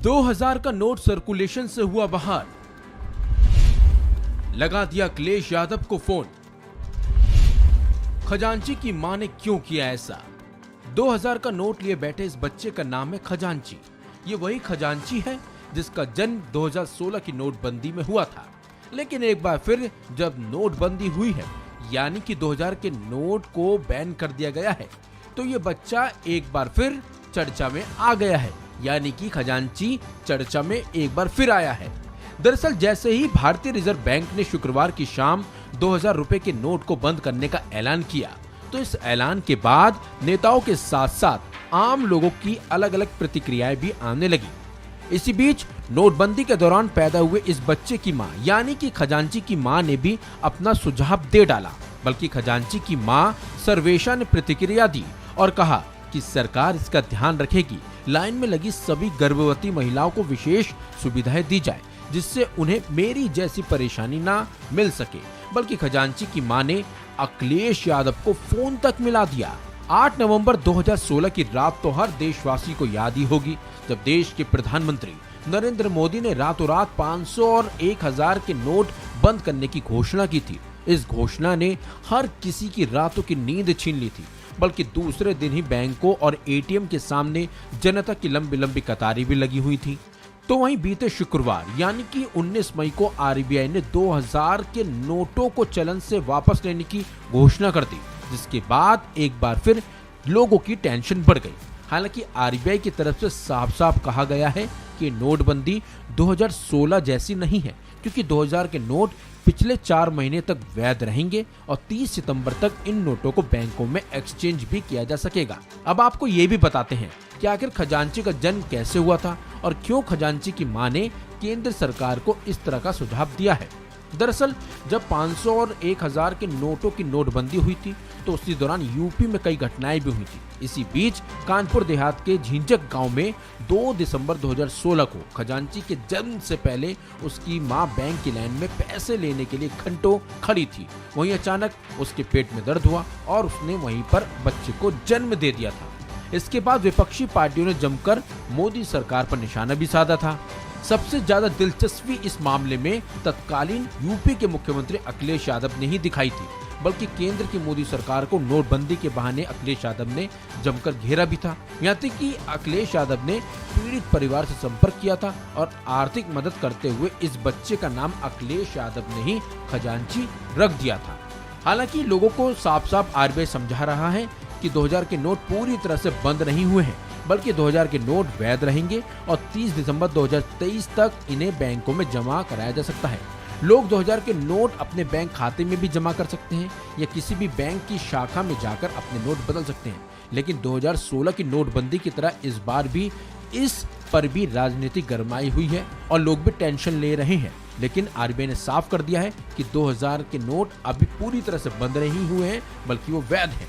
2000 का note circulation से हुआ बाहर, लगा दिया अखिलेश यादव को फोन। खजांची की मां ने क्यों किया ऐसा? 2000 का नोट लिए बैठे इस बच्चे का नाम है खजांची। ये वही खजांची है जिसका जन्म 2016 की नोटबंदी में हुआ था। लेकिन एक बार फिर जब नोटबंदी हुई है, यानी कि 2000 के नोट को बैन कर दिया गया है, तो ये बच्चा एक बार फिर चर्चा में आ गया है, यानी कि खजांची चर्चा में एक बार फिर आया है। दरअसल जैसे ही भारतीय रिजर्व बैंक ने शुक्रवार की शाम 2000 रुपए के नोट को बंद करने का ऐलान किया, तो इस ऐलान के बाद नेताओं के साथ साथ आम लोगों की अलग अलग प्रतिक्रियाएं भी आने लगी। इसी बीच नोटबंदी के दौरान पैदा हुए इस बच्चे की मां, यानी कि खजांची की मां ने भी अपना सुझाव दे डाला। बल्कि खजांची की मां सर्वेशा ने प्रतिक्रिया दी और कहा कि सरकार इसका ध्यान रखेगी, लाइन में लगी सभी गर्भवती महिलाओं को विशेष सुविधाएं दी जाए, जिससे उन्हें मेरी जैसी परेशानी ना मिल सके। बल्कि खजांची की मां ने अखिलेश यादव को फोन तक मिला दिया। 8 नवंबर 2016 की रात तो हर देशवासी को याद ही होगी, जब देश के प्रधानमंत्री नरेंद्र मोदी ने रातों रात 500 और 1000 के नोट बंद करने की घोषणा की थी। इस घोषणा ने हर किसी की रातों की नींद छीन ली थी। बल्कि दूसरे दिन ही बैंकों और एटीएम के सामने जनता की लंबी लंबी कतारें भी लगी हुई थी। तो वहीं बीते शुक्रवार यानी कि 19 मई को आरबीआई ने 2000 के नोटों को चलन से वापस लेने की घोषणा कर दी, जिसके बाद एक बार फिर लोगों की टेंशन बढ़ गई। हालांकि आरबीआई की तरफ से साफ साफ कहा गया है कि नोटबंदी 2016 जैसी नहीं है, क्योंकि 2000 के नोट पिछले 4 महीने तक वैध रहेंगे और 30 सितंबर तक इन नोटों को बैंकों में एक्सचेंज भी किया जा सकेगा। अब आपको ये भी बताते हैं कि आखिर खजांची का जन्म कैसे हुआ था और क्यों खजांची की मां ने केंद्र सरकार को इस तरह का सुझाव दिया है। दरअसल जब 500 और 1000 के नोटों की नोटबंदी हुई थी, तो उसी दौरान यूपी में कई घटनाएं भी हुई थी। इसी बीच कानपुर देहात के झिंझक गांव में 2 दिसंबर 2016 को खजांची के जन्म से पहले उसकी मां बैंक की लाइन में पैसे लेने के लिए घंटों खड़ी थी। वहीं अचानक उसके पेट में दर्द हुआ और उसने वहीं पर बच्चे को जन्म दे दिया था। इसके बाद विपक्षी पार्टियों ने जमकर मोदी सरकार पर निशाना भी साधा था। सबसे ज्यादा दिलचस्पी इस मामले में तत्कालीन यूपी के मुख्यमंत्री अखिलेश यादव ने ही दिखाई थी। बल्कि केंद्र की मोदी सरकार को नोटबंदी के बहाने अखिलेश यादव ने जमकर घेरा भी था। यहाँ तक कि अखिलेश यादव ने पीड़ित परिवार से संपर्क किया था और आर्थिक मदद करते हुए इस बच्चे का नाम अखिलेश यादव ने ही खजांची रख दिया था। हालांकि लोगों को साफ साफ आरबीआई समझा रहा है कि 2000 के नोट पूरी तरह से बंद नहीं हुए हैं, बल्कि 2000 के नोट वैध रहेंगे और 30 दिसंबर 2023 तक इन्हें बैंकों में जमा कराया जा सकता है। लोग 2000 के नोट अपने बैंक खाते में भी जमा कर सकते हैं या किसी भी बैंक की शाखा में जाकर अपने नोट बदल सकते हैं। लेकिन 2016 की नोटबंदी की तरह इस बार भी इस पर भी राजनीति गरमाई हुई है और लोग भी टेंशन ले रहे हैं। लेकिन आरबीआई ने साफ कर दिया है कि 2000 के नोट अभी पूरी तरह से बंद नहीं हुए हैं, बल्कि वो वैध हैं।